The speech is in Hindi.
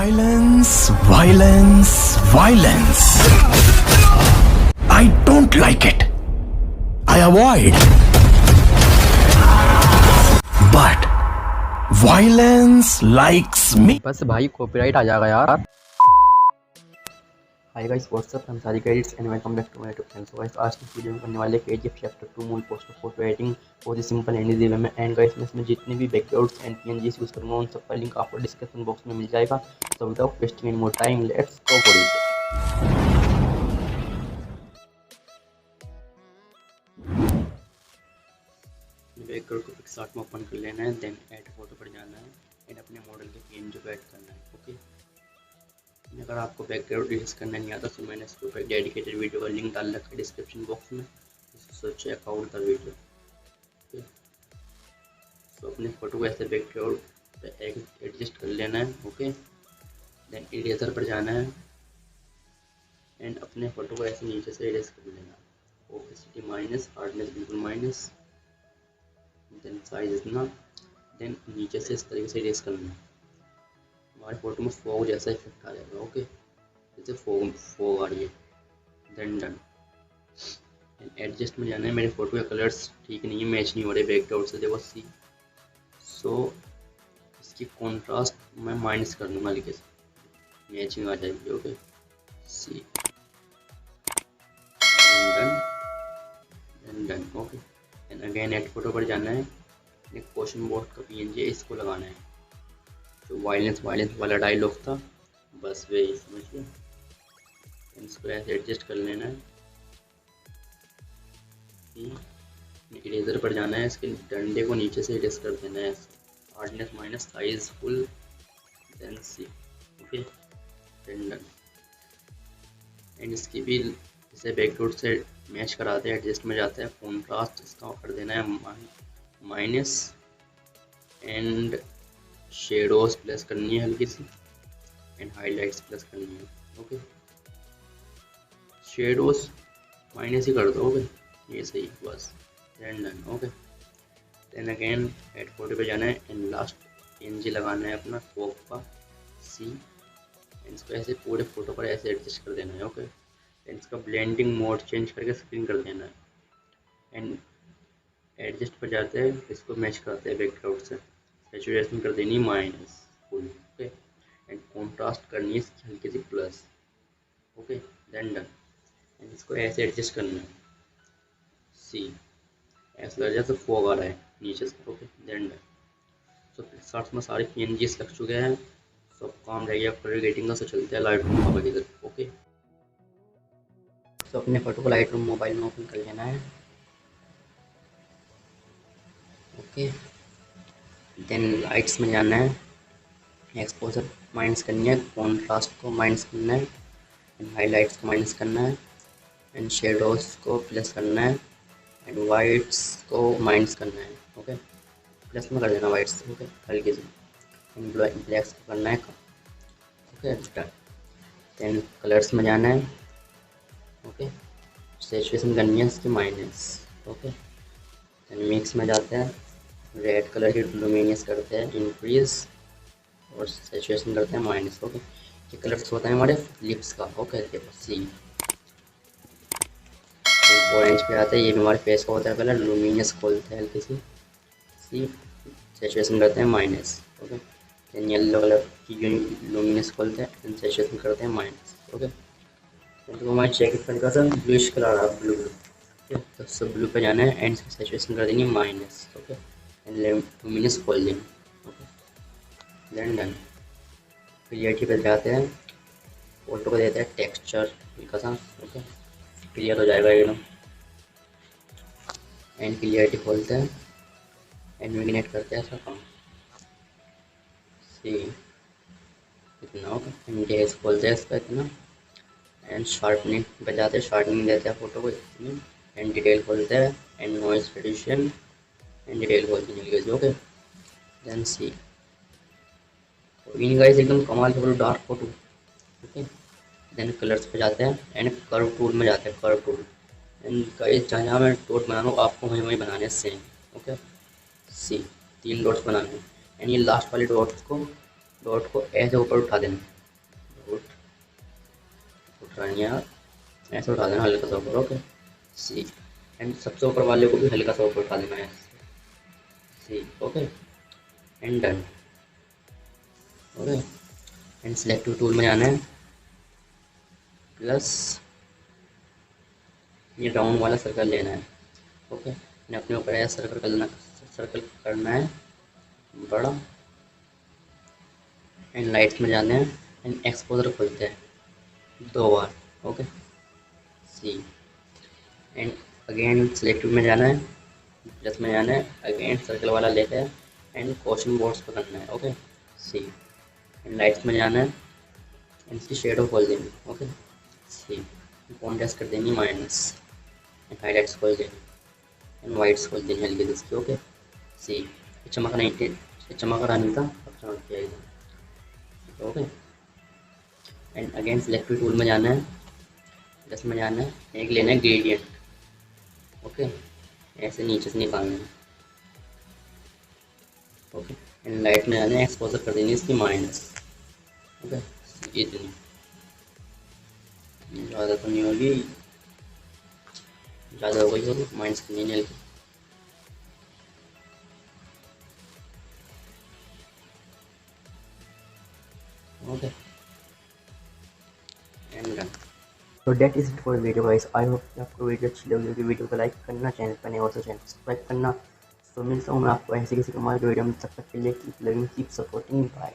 Violence, violence, violence. I don't like it. I avoid. But violence likes me. बस भाई कॉपीराइट आ जाएगा यार। हाय गाइस, व्हाट्सअप, हम Sadiq edits and welcome back to my YouTube channel. So guys, आज की वीडियो में करने वाले KGF चैप्टर 2 मूल पोस्टर फोटो एडिटिंग बहुत ही सिंपल एंड इजी वे में। एंड गाइस, मैं इसमें जितने भी बैकग्राउंड्स एंड PNGs यूज़ करूँगा उन सब का लिंक आपको डिस्क्रिप्शन बॉक्स में मिल जाएगा। So without wasting any more time, let's go for it. Background को पिक्सआर्ट में ओपन कर लेना है, देन ऐड फोटो पर जाना है एंड अपने मॉडल के PNG को ऐड करना है। ओके, अगर आपको बैकग्राउंड यूज़ करना नहीं आता तो मैंने इसके ऊपर डेडिकेटेड वीडियो का लिंक डाल रखा है डिस्क्रिप्शन बॉक्स में, so check out the video. Okay, तो अपने फ़ोटो को ऐसे बैकग्राउंड पे एडजस्ट कर लेना है। ओके, देन इरेजर पर जाना है एंड अपने फ़ोटो को ऐसे नीचे से इरेज कर लेना है। ओपेसिटी माइनस, हार्डनेस बिल्कुल माइनस, देन साइज इतना, देन नीचे से इस तरीके से इरेज करना है। हमारे फोटो में फॉग जैसा इफेक्ट आ जाएगा। ओके, जैसे फॉग आ रही है, देन डन। एडजस्ट में जाना है। मेरे फोटो के कलर्स ठीक नहीं है, मैच नहीं हो रहे बैकग्राउंड से, देखो सी। सो इसकी कॉन्ट्रास्ट मैं माइनस कर दूंगा, लिखे से मैचिंग आ जाएगी। Okay, see, then done. Okay, and again add photo पर जाना है, एक क्वेश्चन बोर्ड का PNG इसको लगाना है। जो वायलेंस वाला डायलॉग था, बस वही समझिए। इसको ऐसे एडजस्ट कर लेना है। इरेजर पर जाना है, इसके डंडे को नीचे से एडजस्ट कर देना है, hardness minus, size full, then see. Okay, then done. And इसकी भी जैसे बैकग्राउंड से मैच कराते हैं, एडजस्ट में जाते हैं, कॉन्ट्रास्ट इसका कर देना है माइनस, एंड शेडोज प्लस करनी है हल्की सी, एंड हाईलाइट्स प्लस करनी है। ओके, शेडोज माइनस ही कर दो। ओके, ये सही, बस, then done. Okay, then again add photo पे जाना है एंड लास्ट PNG लगाना है अपना फॉग का, सी, एंड इसको ऐसे पूरे फोटो पर ऐसे एडजस्ट कर देना है। ओके, देन इसका ब्लेंडिंग मोड चेंज करके स्क्रीन कर देना है एंड एडजस्ट पर जाते हैं, इसको मैच करते हैं बैकग्राउंड से, सैचुरेशन कर देनी minus full. Okay, and contrast करनी है इसकी हल्की सी plus. Okay, then done. And इसको ऐसे एडजस्ट करना है, सी, ऐसा लग जैसे फॉग आ रहा है नीचे से। Okay, then done. So PicsArt में सारे PNGs लग चुके हैं, सब काम रह गया कलर ग्रेडिंग का। सो चलते हैं लाइट रूम मोबाइल इधर। ओके, तो अपने फोटो को लाइट रूम मोबाइल में ओपन कर लेना है। ओके, देन लाइट्स में जाना है, एक्सपोजर माइनस करनी है, कॉन्ट्रास्ट को माइनस करना है, एंड हाईलाइट्स को माइनस करना है, एंड शेडोज को प्लस करना है, एंड वाइट्स को माइनस करना है। ओके, प्लस में कर देना वाइट्स। ओके, हल्के से, एंड ब्लैक्स को करना है कम। Okay, done. देन कलर्स में जाना है। ओके, सैचुरेशन करनी है इसकी माइनस। ओके, देन मिक्स में जाते हैं, रेड कलर की लुमिनियस करते हैं इंक्रीज, और सैचुरेशन करते हैं माइनस। ओके, ये कलर्स होता है हमारे लिप्स का। ओके, देखो सी, ऑरेंज पे आता है, ये भी हमारे फेस का होता है कलर, लुमिनियस खोलते हैं हल्की सी, सी, सैचुरेशन करते हैं minus. Okay, then yellow colour की लुमिनियस खोलते हैं एंड सैचुरेशन करते हैं माइनस। ओके, तो हमारी जैकेट पर का ब्लूइश कलर आ रहा है, ब्लू। ओके, तो सब ब्लू पे जाना है एंड इसकी सैचुरेशन कर देनी है माइनस। ओके, एंड लुमिनियस खोल देंगे। Okay, then done. क्लियरिटी पर जाते हैं, फोटो को देते हैं टेक्सचर हल्का सा। ओके, क्लियर हो जाएगा एकदम। एंड क्लियरिटी खोलते हैं एंड मैग्नेट करते हैं, ऐसा कम सी इतना। ओके, एंड डेज खोलते हैं इसका इतना, एंड शार्पनिंग पे जाते हैं, शार्पनिंग देते हैं फोटो को इतनी, एंड डिटेल खोलते हैं and noise reduction and detail खोलते हैं। ओके, देन सी, इन गाइस एकदम कमाल के dark photo. Okay, then colours पे जाते हैं एंड कर्व टूल में जाते हैं, कर्व टूल, एंड गाइस जहाँ जहाँ मैं डॉट बना रहा हूँ आपको वहीं वहीं बनाने हैं सेम। ओके, सी, 3 डॉट्स बनाने हैं एंड ये लास्ट वाले डॉट्स को डॉट को ऐसे ऊपर उठा देना, डॉट उठा यार, ऐसे उठा देना हल्का सा ऊपर, ओके सी। एंड सबसे ऊपर वाले को भी हल्का सा ऊपर उठा देना है, see, okay and done, okay. And selective tool में जाना है, प्लस ये राउंड वाला सर्कल लेना है, ओके। अपने ऊपर ऐसा सर्कल करना है बड़ा, एंड लाइट्स में जाना है, एंड एक्सपोजर खोलते हैं 2 बार, okay see. And again selective में जाना है, प्लस में जाना है, अगेन सर्कल वाला लेते हैं एंड क्वेश्चन बॉक्स पर करना है, ओके सी। एंड लाइट्स में जाना है, एंड इसकी शेडो खोल देंगे, ओके सी। कॉन्ट्रास्ट कर देंगे माइनस, एंड हाईलाइट्स खोल देंगे, एंड वाइट्स खोल देंगे हल्के से इसकी, ओके सी। चमक रहा नहीं था, अब चमक जाएगा, okay. And again selective tool में जाना है, प्लस में जाना है, एक लेना है ग्रेडियंट, ओके ऐसे नीचे से निकालना है, ओके। एंड लाइट में जाना है, एक्सपोजर कर देंगे इसकी माइनस, ओके इतनी, ज़्यादा तो नहीं होगी, ज़्यादा हो गई होगी, माइनस करनी नहीं हल्की, ओके एंड डन। तो that is it for video guys. I hope आपको वीडियो अच्छी लगी होगी। वीडियो को लाइक करना, चैनल पर नए हो तो चैनल को सब्सक्राइब करना। तो मिलता हूँ मैं आपको ऐसे किसी कमाल के वीडियो में, तब तक के लिए keep loving, keep supporting, bye.